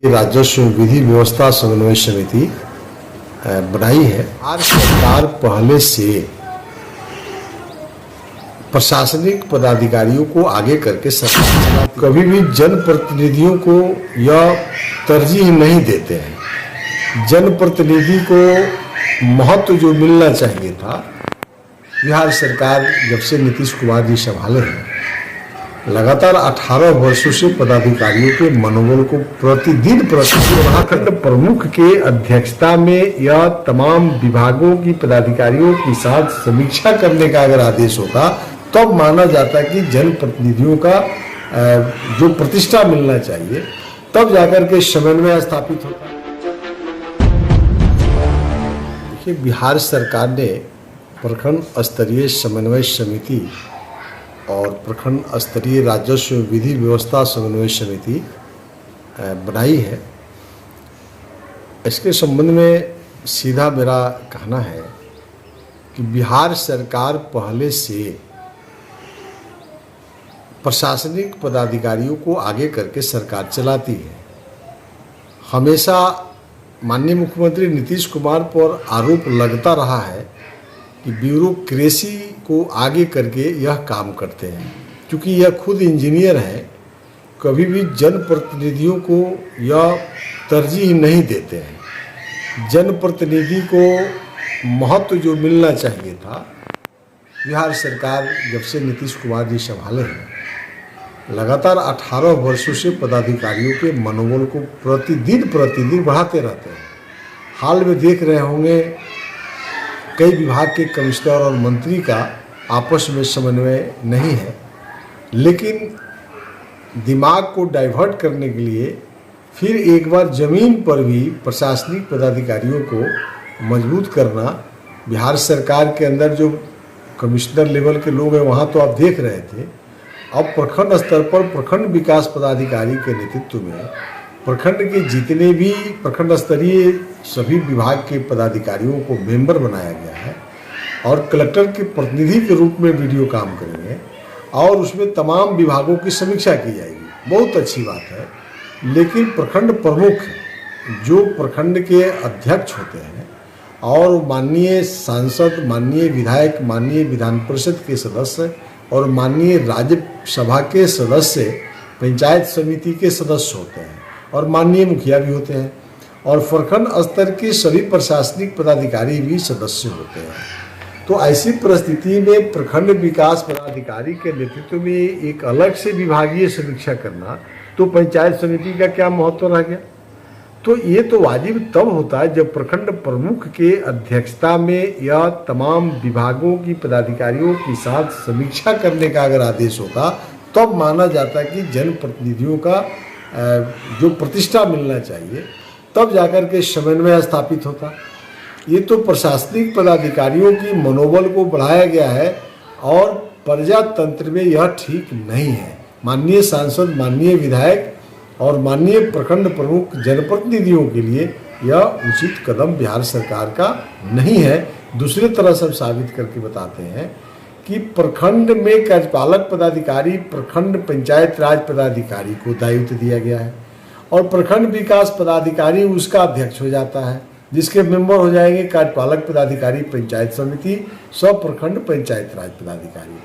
राजस्व विधि व्यवस्था समन्वय समिति बनाई है। आज सरकार पहले से प्रशासनिक पदाधिकारियों को आगे करके सरकार कभी भी जनप्रतिनिधियों को यह तरजीह नहीं देते हैं। जनप्रतिनिधि को महत्व जो मिलना चाहिए था, बिहार सरकार जब से नीतीश कुमार जी संभाले हैं, लगातार 18 वर्षों से पदाधिकारियों के मनोबल को प्रतिदिन महाखंड प्रमुख के अध्यक्षता में यह तमाम विभागों की पदाधिकारियों के साथ समीक्षा करने का अगर आदेश होता, तब माना जाता कि जनप्रतिनिधियों का जो प्रतिष्ठा मिलना चाहिए, तब जाकर के समन्वय स्थापित होता। देखिए, बिहार सरकार ने प्रखंड स्तरीय समन्वय समिति और प्रखंड स्तरीय राजस्व विधि व्यवस्था समन्वय समिति बनाई है। इसके संबंध में सीधा मेरा कहना है कि बिहार सरकार पहले से प्रशासनिक पदाधिकारियों को आगे करके सरकार चलाती है। हमेशा माननीय मुख्यमंत्री नीतीश कुमार पर आरोप लगता रहा है कि ब्यूरोक्रेसी को आगे करके यह काम करते हैं, क्योंकि यह खुद इंजीनियर हैं। कभी भी जनप्रतिनिधियों को यह तरजीह नहीं देते हैं। जनप्रतिनिधि को महत्व जो मिलना चाहिए था, बिहार सरकार जब से नीतीश कुमार जी संभाले हैं, लगातार 18 वर्षों से पदाधिकारियों के मनोबल को प्रतिदिन बढ़ाते रहते हैं। हाल में देख रहे होंगे, कई विभाग के कमिश्नर और मंत्री का आपस में समन्वय नहीं है, लेकिन दिमाग को डाइवर्ट करने के लिए फिर एक बार जमीन पर भी प्रशासनिक पदाधिकारियों को मजबूत करना। बिहार सरकार के अंदर जो कमिश्नर लेवल के लोग हैं, वहाँ तो आप देख रहे थे। अब प्रखंड स्तर पर प्रखंड विकास पदाधिकारी के नेतृत्व में प्रखंड के जितने भी प्रखंड स्तरीय सभी विभाग के पदाधिकारियों को मेंबर बनाया गया है और कलेक्टर के प्रतिनिधि के रूप में वीडियो काम करेंगे और उसमें तमाम विभागों की समीक्षा की जाएगी। बहुत अच्छी बात है, लेकिन प्रखंड प्रमुख जो प्रखंड के अध्यक्ष होते हैं और माननीय सांसद, माननीय विधायक, माननीय विधान परिषद के सदस्य और माननीय राज्यसभा के सदस्य, पंचायत समिति के सदस्य होते हैं और माननीय मुखिया भी होते हैं और प्रखंड स्तर के सभी प्रशासनिक पदाधिकारी भी सदस्य होते हैं। तो ऐसी परिस्थिति में प्रखंड विकास पदाधिकारी के नेतृत्व में एक अलग से विभागीय समीक्षा करना, तो पंचायत समिति का क्या महत्व रह गया? तो ये तो वाजिब तब होता है जब प्रखंड प्रमुख के अध्यक्षता में यह तमाम विभागों की पदाधिकारियों के साथ समीक्षा करने का अगर आदेश होता, तब माना जाता कि जनप्रतिनिधियों का जो प्रतिष्ठा मिलना चाहिए, तब जाकर के समन्वय स्थापित होता। ये तो प्रशासनिक पदाधिकारियों की मनोबल को बढ़ाया गया है और प्रजातंत्र में यह ठीक नहीं है। माननीय सांसद, माननीय विधायक और माननीय प्रखंड प्रमुख जनप्रतिनिधियों के लिए यह उचित कदम बिहार सरकार का नहीं है। दूसरी तरह से हम साबित करके बताते हैं कि प्रखंड में कार्यपालक पदाधिकारी, प्रखंड पंचायत राज पदाधिकारी को दायित्व दिया गया है और प्रखंड विकास पदाधिकारी उसका अध्यक्ष हो जाता है, जिसके मेंबर हो जाएंगे कार्यपालक पदाधिकारी पंचायत समिति, सब प्रखंड पंचायत राज पदाधिकारी।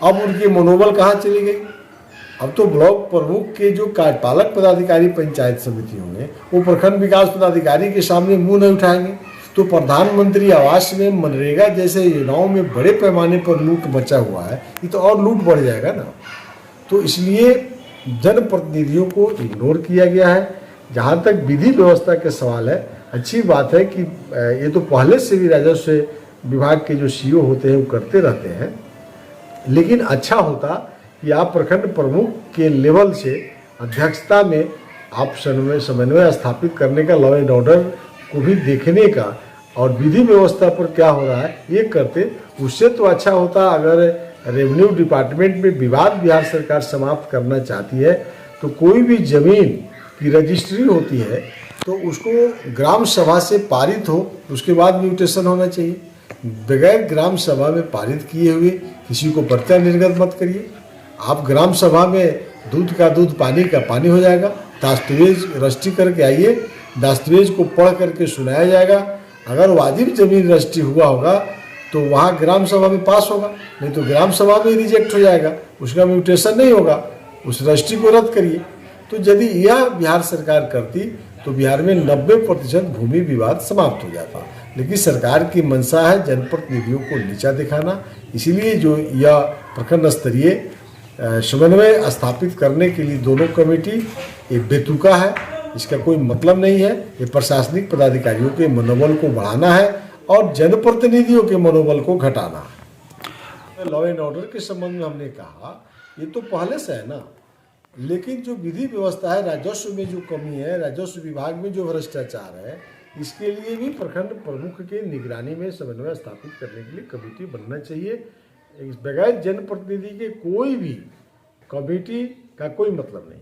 अब उनकी मनोबल कहाँ चली गई? अब तो ब्लॉक प्रमुख के जो कार्यपालक पदाधिकारी पंचायत समिति होंगे, वो प्रखंड विकास पदाधिकारी के सामने मुंह नहीं उठाएंगे। तो प्रधानमंत्री आवास में, मनरेगा जैसे योजनाओं में बड़े पैमाने पर लूट मचा हुआ है, ये तो और लूट बढ़ जाएगा ना। तो इसलिए जनप्रतिनिधियों को इग्नोर किया गया है। जहाँ तक विधि व्यवस्था के सवाल है, अच्छी बात है कि ये तो पहले से भी राजस्व विभाग के जो सीईओ होते हैं वो करते रहते हैं, लेकिन अच्छा होता कि आप प्रखंड प्रमुख के लेवल से अध्यक्षता में आप समन्वय स्थापित करने का, लॉ एंड ऑर्डर को भी देखने का और विधि व्यवस्था पर क्या हो रहा है ये करते। उससे तो अच्छा होता अगर रेवेन्यू डिपार्टमेंट में विवाद बिहार सरकार समाप्त करना चाहती है, तो कोई भी जमीन की रजिस्ट्री होती है तो उसको ग्राम सभा से पारित हो, उसके बाद म्यूटेशन होना चाहिए। बगैर ग्राम सभा में पारित किए हुए किसी को पर्चा निर्गत मत करिए। आप ग्राम सभा में दूध का दूध, पानी का पानी हो जाएगा दस्तावेज रजिस्ट्री करके आइए, दस्तावेज को पढ़ करके सुनाया जाएगा। अगर वाजिब जमीन रजिस्ट्री हुआ होगा तो वहाँ ग्राम सभा में पास होगा, नहीं तो ग्राम सभा में रिजेक्ट हो जाएगा, उसका म्यूटेशन नहीं होगा, उस रजिस्ट्री को रद्द करिए। तो यदि यह बिहार सरकार करती तो बिहार में 90% भूमि विवाद समाप्त हो जाता। लेकिन सरकार की मंशा है जनप्रतिनिधियों को नीचा दिखाना, इसीलिए जो यह प्रखंड स्तरीय समन्वय स्थापित करने के लिए दोनों कमेटी ये बेतुका है, इसका कोई मतलब नहीं है। ये प्रशासनिक पदाधिकारियों के मनोबल को बढ़ाना है और जनप्रतिनिधियों के मनोबल को घटाना है। लॉ एंड ऑर्डर के संबंध में हमने कहा ये तो पहले से है ना, लेकिन जो विधि व्यवस्था है, राजस्व में जो कमी है, राजस्व विभाग में जो भ्रष्टाचार है, इसके लिए भी प्रखंड प्रमुख के निगरानी में समन्वय स्थापित करने के लिए कमेटी बनना चाहिए। बगैर जनप्रतिनिधि के कोई भी कमेटी का कोई मतलब नहीं।